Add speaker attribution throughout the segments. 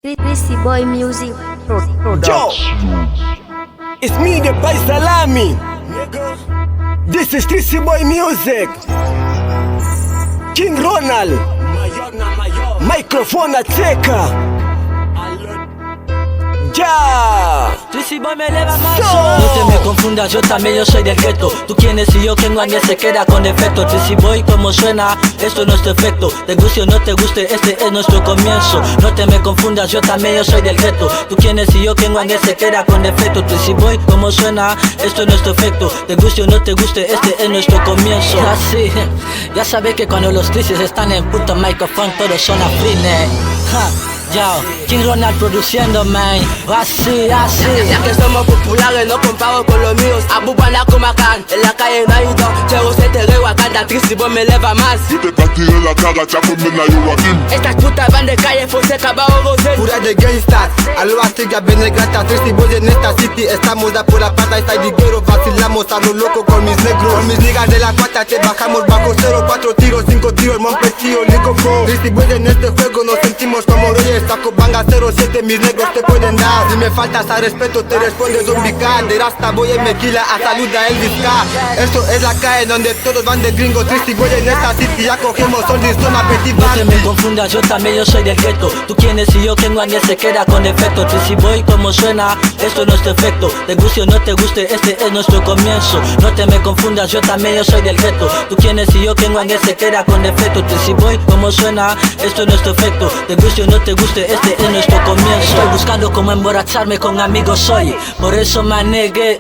Speaker 1: Trissy Boy Music Production.
Speaker 2: Yo, it's me, the Pai Salami. This is Trissy Boy Music. King Ronald, microphone ateka. Ya.
Speaker 3: Trissy Boy me eleva más. No te me confundas, yo también yo soy del gueto. Tú quién es y yo quién alguien se queda con defecto. Trissy Boy como suena, esto es nuestro efecto. Te guste o no te guste, este es nuestro comienzo. No te me confundas, yo también yo soy del gueto. Tú quién es y yo quién alguien se queda con defecto. Trissy Boy como suena, esto es nuestro efecto. Te guste o no te guste, este es nuestro comienzo. Así, ya sabes que cuando los Trissys están en puto micrófono todos son afines. Yo, King Ronald produciendo, man. Así.
Speaker 4: Ya que somos populares, no comparo con los míos. Abubana como Macan, en la calle no hay don. Chego se te reo a cada Trissy Boy me eleva más.
Speaker 5: Yo te partiré la cara, chaco me la llevo aquí.
Speaker 4: Estas putas van de calle, Fonseca, Bao, Rosel.
Speaker 6: Pura de gangstas, alo Astiga, Benegrata, Trissy Boy en esta city. Estamos a por la pata, está diguero. Vacilamos a lo loco con mis negros. Con mis niggas de la cuarta te bajamos bajo 0, 4 tiros, 5 tiros, Monpetío, Licoco. Trissy Boy en este juego nos sentimos como reyes. Saco banga 07, mis negros te pueden dar. Si me faltas a respeto te responde Zombie K. De Rasta Boy en Mequila a salud a Elvis K. Esto es la calle donde todos van de gringo. Trissy Boy en esta city ya cogemos all this zona petit
Speaker 3: No
Speaker 6: bar.
Speaker 3: te me confundas, yo también yo soy del gueto. Tú quién es y yo quién alguien se queda con defecto. Trissy Boy como suena, esto es nuestro efecto. Te guste o no te guste, este es nuestro comienzo. No te me confundas, yo también yo soy del gueto. Tú quién es y yo quién alguien se queda con defecto. Trissy Boy como suena, esto es nuestro efecto. Te guste o no te guste, este es nuestro comienzo. Estoy buscando cómo emborracharme con amigos hoy. Por eso manegué.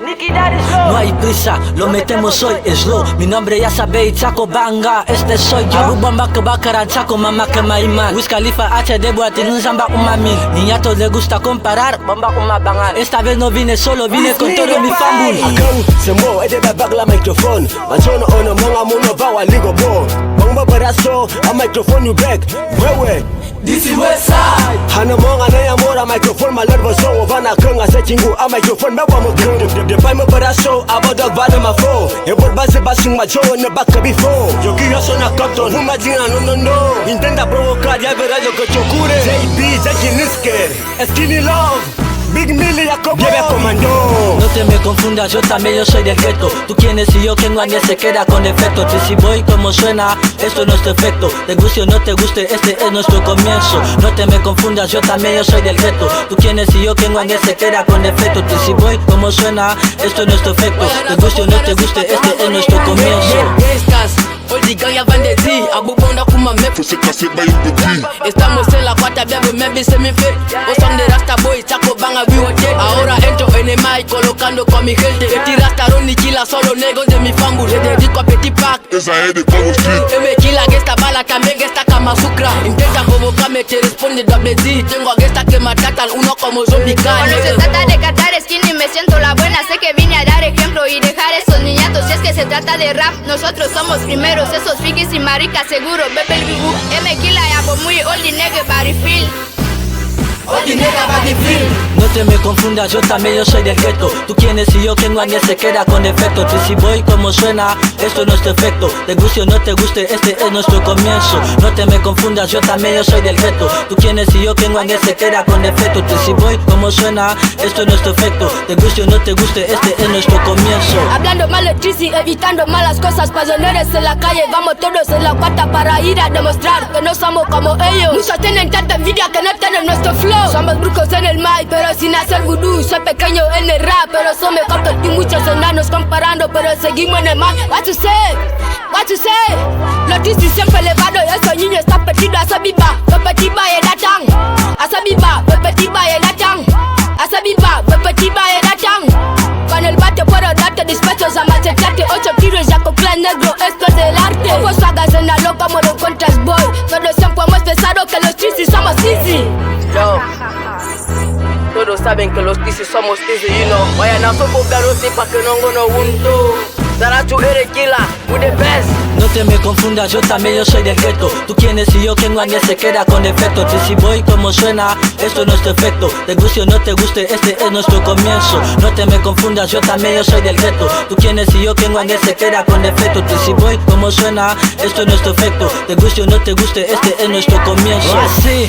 Speaker 3: No hay prisa, lo metemos hoy, es slow. Mi nombre ya sabéis, Chaco Banga, este soy yo. Abu Bamba que Bakara, Chaco Mama que Maiman. Wiz Khalifa HD Boatin Zamba Umami. Niñatos le gusta comparar, Bamba Uma Bangar. Esta vez no vine solo, vine con todo mi family.
Speaker 2: Akang semua ede babak la microphone. Machono ono mga muno bawa ligo bo. Bang babaraso, a microphone you back. Wewe.
Speaker 4: This is Westside.
Speaker 2: Hana mga na yamora microphone malarva so vana kanga sa chingu a microphone bawa mo kung. De pai mo baraso abodog vana ma fo. E bol base basing macho na baka before. Yo quiero sonar cotton, huma jina no. Intenta provocar ya verás lo que te ocurre. JB, Jackie Nisker, Skinny Love. Big Millie Jacobo, lleve a comando.
Speaker 3: No te me confundas, yo también yo soy del gueto. Tú quién es y yo quién alguien se queda con defecto. Trissy Boy como suena, esto es nuestro efecto. Te guste o no te guste, este es nuestro comienzo. No te me confundas, yo también yo soy del gueto. Tú quién es y yo quién alguien se queda con defecto. Trissy Boy como suena, esto es nuestro efecto. Te guste o no te guste, este es nuestro comienzo.
Speaker 4: All the gang ya van de ti, Abubana kuma me.
Speaker 5: Fonseca se va en petit.
Speaker 4: Estamos en la cuarta, bebe, maybe se me fe. O son de Rasta Boy, Chaco Banga, we were dead. Ahora entro en el mic, colocando con mi gente. Eti Rastaron y Kila, solo negros de mi family. Le dedico a Petit Pack.
Speaker 5: Esa es de Congo Street.
Speaker 4: Me Kila, que esta bala también, que esta Kama Sutra. Intenta provocarme, te responde doble Z. Tengo a esta que me tratan, uno como Zombie K.
Speaker 1: Cuando se trata de cantar skinny me siento la buena. Sé que vine a dar ejemplo y dejar esos niñatos. Si es que se trata de rap, nosotros somos primeros. Esos frikis y maricas seguro, bebe el bibu. Kila ya por muy oldie nigga body feel.
Speaker 4: Oldie nigga body feel.
Speaker 3: No te me confundas, yo también yo soy del gueto. Tú quién es y yo quién alguien se queda con defecto. Trissy Boy como suena, esto es nuestro efecto. Te guste o no te guste, este es nuestro comienzo. No te me confundas, yo también yo soy del gueto. Tú quién es y yo quién alguien se queda con defecto. Trissy Boy como suena, esto es nuestro efecto. Te guste o no te guste, este es nuestro comienzo.
Speaker 1: Hablando mal de Trissy, evitando malas cosas. Pasioneros en la calle, vamos todos en la cuarta para ir a demostrar que no somos como ellos. Muchos tienen tanta envidia que no tienen nuestro flow. Somos brujos en el mic, pero sin hacer vudú. Soy pequeño en el rap, pero soy mejor que tú. Muchos enanos comparando, pero seguimos en el mic. What you say? What you say? Los Trissy siempre elevado y esos niños están perdidos. Asa viva, petit ba et datang. Asa viva, petit ba et datang. Asa viva, petit ba et datang. Con el bate puedo darte despechos a machete. 8 tiros ya con clan negro, esto es el arte. Ojos sagas en la loca, modo contras boy. Todos siempre hemos pensado que los Trissy somos easy.
Speaker 4: Yo, todos saben que los Trissy somos easy, you know. Vayan a sopo garote pa' que no gono junto. Darachu eres Kila, we the best.
Speaker 3: No te me confundas, yo también yo soy del gueto. Tú quién es y yo quién alguien se queda con defecto. Trissy Boy como suena, esto es nuestro efecto. Te guste o no te guste, este es nuestro comienzo. No te me confundas, yo también yo soy del gueto. Tú quién es y yo quién alguien se queda con defecto. Trissy Boy como suena, esto es nuestro efecto. Te guste o no te guste, este es nuestro comienzo. Así.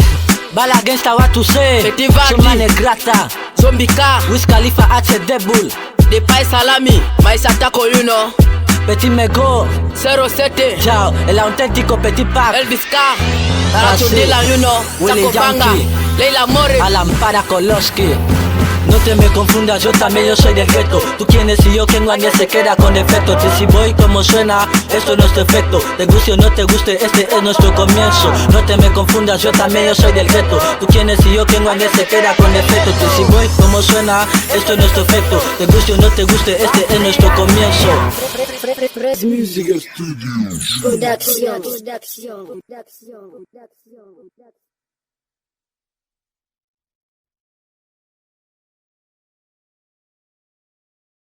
Speaker 3: Bala gangsta what to say.
Speaker 4: Petit Vardy.
Speaker 3: Chumane grata.
Speaker 4: Zombie car,
Speaker 3: Wiz Khalifa H Debull.
Speaker 4: de Pai Salami, mais ataco you know.
Speaker 3: Petit Mego.
Speaker 4: 07,
Speaker 3: Ciao, el auténtico Petit Pac.
Speaker 4: Elvis Car,
Speaker 3: Ah,
Speaker 4: Tarato
Speaker 3: sí.
Speaker 4: Dylan you know.
Speaker 3: Willy
Speaker 4: Taco Banga,
Speaker 3: Yankee.
Speaker 4: Leila More.
Speaker 3: Alan Parakolowski. No te me confundas, yo también yo soy del gueto. Tú quienes y yo quien nadie se queda con defecto. Si voy como suena, esto no es nuestro efecto. Te guste o no te guste, este es nuestro comienzo. No te me confundas, yo también yo soy del gueto. Tú quienes y yo quien nadie se queda con defecto. Si voy como suena, esto es nuestro efecto. Te guste o no te guste, este es nuestro comienzo.
Speaker 7: Production.